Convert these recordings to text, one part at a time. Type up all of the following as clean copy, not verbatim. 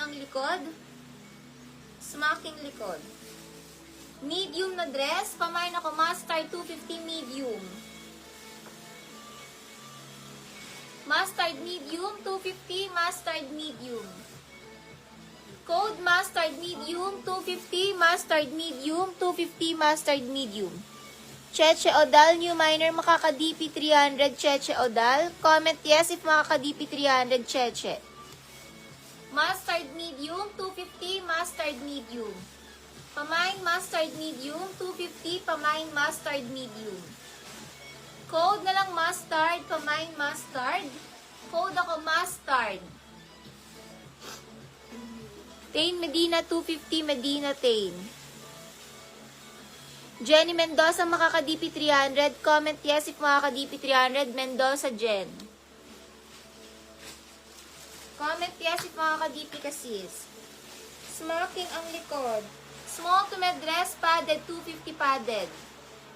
ang likod. Smocking likod. Medium na dress. Pamain ako, mustard 250 medium. Mustard medium, 250, mustard medium. Code mustard medium, 250, mustard medium, 250, mustard medium. Cheche Odal, new minor, makaka-DP 300, Cheche Odal. Comment yes if makaka-DP 300, Cheche. Mustard medium, 250, mustard medium. Pamain mustard medium, 250, pamain mustard medium. Code na lang mustard, pamain mustard. Code ako mustard. Tain Medina, 250, Medina Tain. Jenny Mendoza, makaka-DP 300. Comment yes if makaka-DP 300. Mendoza Jen. Comment yes if makaka-DP ka sis. Smocking ang likod. Small to mid dress, padded, 250 padded.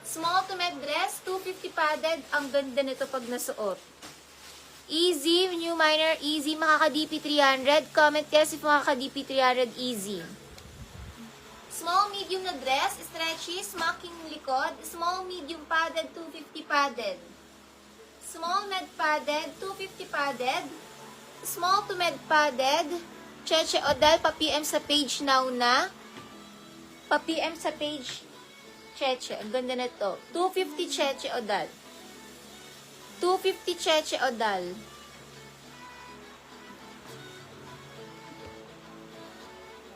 Small to mid dress, 250 padded. Ang ganda nito pag nasuot. Easy, new minor, easy, makaka-DP 300. Comment yes if makaka-DP 300, easy. Small, medium na dress, stretchy, smocking likod. Small, medium padded, 250 padded. Small, med padded, 250 padded. Small to med padded. Cheche Odal, pa-PM sa page now na. Pa-PM sa page Cheche. Ang ganda na to. 250 Cheche Odal. 250 Cheche Odal.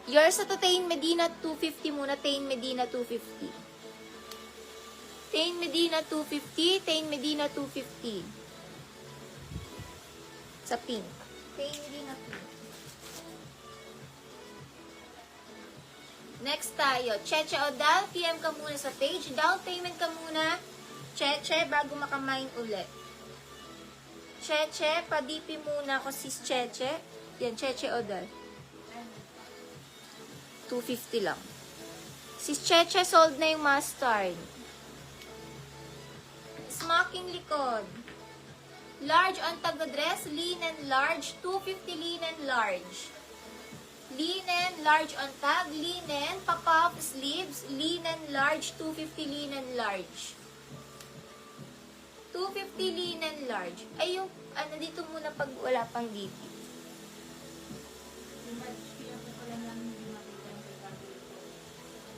Yours sa to Tain Medina 250 muna. Tain Medina 250. Tain Medina 250. Tain Medina 250. Sa pink. Tain Medina pink. Next tayo. Cheche Odal. PM ka muna sa page. Down payment ka muna. Cheche bago makamain ulit. Cheche. Pa-DP muna ako sis Cheche. Yan. Cheche Odal. 250 lang. Sis Cheche, sold na yung mustard. Smocking likod. Large on taga-dress, linen large, 250 linen large. Linen large on tag, linen, pop-up sleeves, linen large, 250 linen large. 250 linen large. Ay, yung, ano, dito muna pag wala pang DP.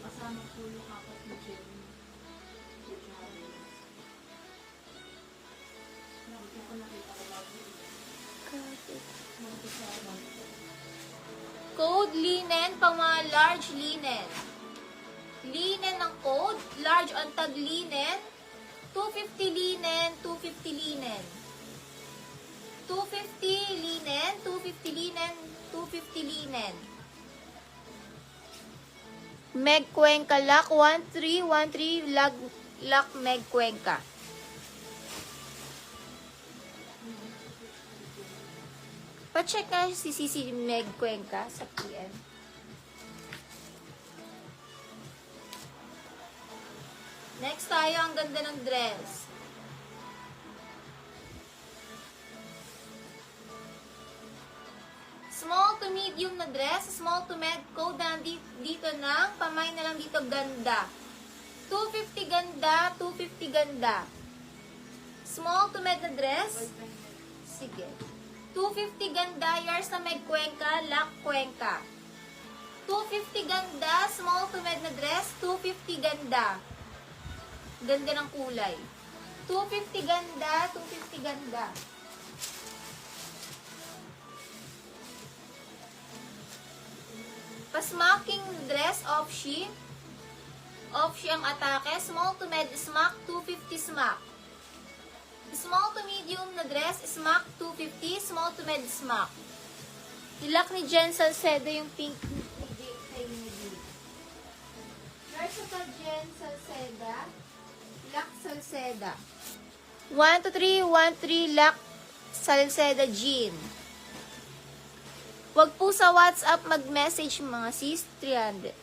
Kasama po yung apat na Jenny. Nakita ko bago. Code linen, pang mga large linen. Linen ng code, large on tag linen, 250 linen, 250 linen. 250 linen, 250 linen, 250 linen. Meg Cuenca, lock 1313, lock Meg Cuenca. Pa-check na si Sisi Meg Cuenca sa PM. Next tayo, ang ganda ng dress. Small to medium na dress, small to med, code na dito ng, pamay na lang dito, ganda. 250 ganda, 250 ganda. Small to med na dress. Sige. 250 ganda, yours na Meg Cuenca, lock Cuenca. 250 ganda, small to med na dress, 250 ganda. Ganda ng kulay. 250 ganda, 250 ganda. Pasmocking dress, off-she. Off-she ang atake. Small to med, smock, 250 smock. Small to medium na dress, smock, 250. Small to med, smock. Ilak ni Jen Salcedo yung pink ni J. Nurse pa Jen Salceda. Lock Salceda. 12313 Lock Salceda Jean. Wag po sa WhatsApp mag-message mga sis, 300.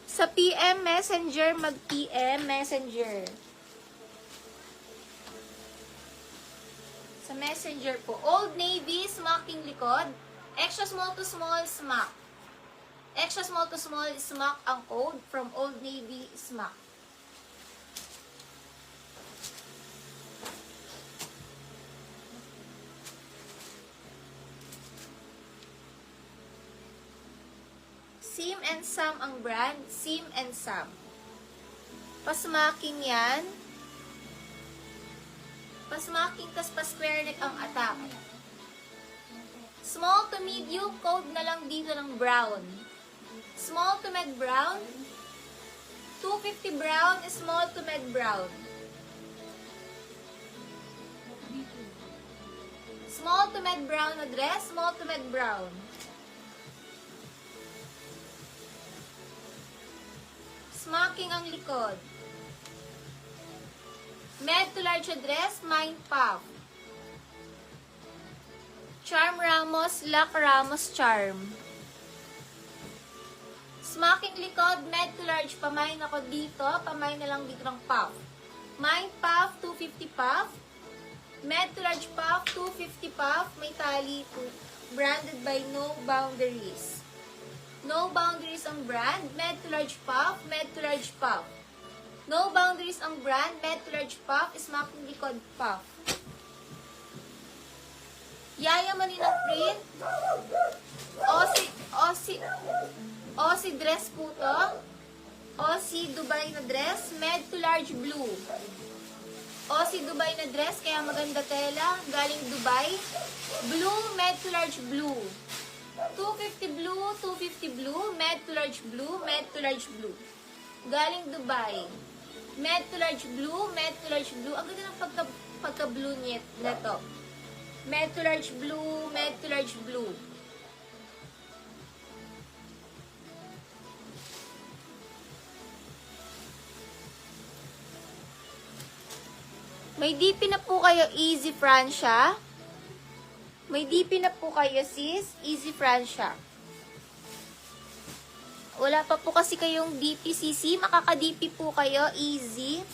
Sa PM Messenger, mag-PM Messenger. Sa Messenger po. Old Navy, smocking likod. Extra small to small, smock. Extra small to small, smack ang code from Old Navy, smack. Sim and Sam ang brand, Sim and Sam. Pasmaking yan. Pasmaking tas pa-square neck ang attack. Small to medium, code na lang dito ng brown. Small to med brown. 250 brown, small to med brown. Small to med brown na dress, small to med brown. Smacking ang likod. Med to large dress, mind puff. Charm Ramos, Luck Ramos Charm. Smacking likod, med to large, pamain ako dito, pamain na lang dito ng puff. Mind puff, 250 puff. Med to large puff, 250 puff, may tali po. Branded by No Boundaries. No Boundaries ang brand, med to large puff, med to large puff. No Boundaries ang brand, med to large puff, smacking likod puff. Yayamanin ang print. Aussie dress po to. Aussie Dubai na dress, med to large blue. Aussie Dubai na dress, kaya maganda tela, galing Dubai. Blue, med to large blue. 250 blue, 250 blue, med to large blue, med to large blue. Galing Dubai. Med to large blue, med to large blue. Ang ganda ng pagka-blue na to. Med to large blue, med to large blue. May DP na po kayo, Easy Francia. May DP na po kayo, sis. Easy Francia. Wala pa po kasi kayong DPCC. Makaka-DP po kayo, easy.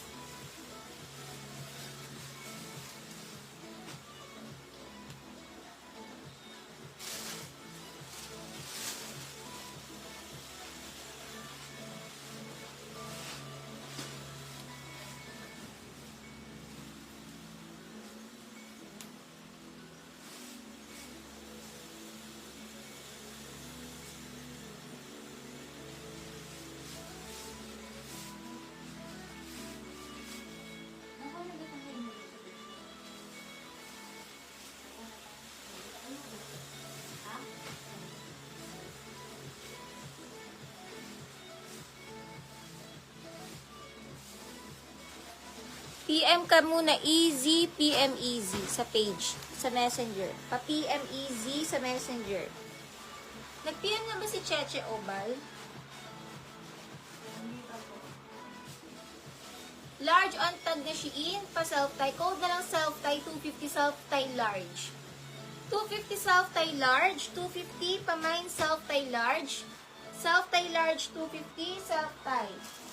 PM ka muna, easy, PM easy sa page, sa messenger. Pa-PM easy sa messenger. Nag-PM na ba si Cheche Obal? Large on tag na Shein, pa self-tie. Code na lang self-tie, 250 self-tie large. 250 self-tie large, 250 pa mine self-tie large. Self-tie large, 250 self-tie.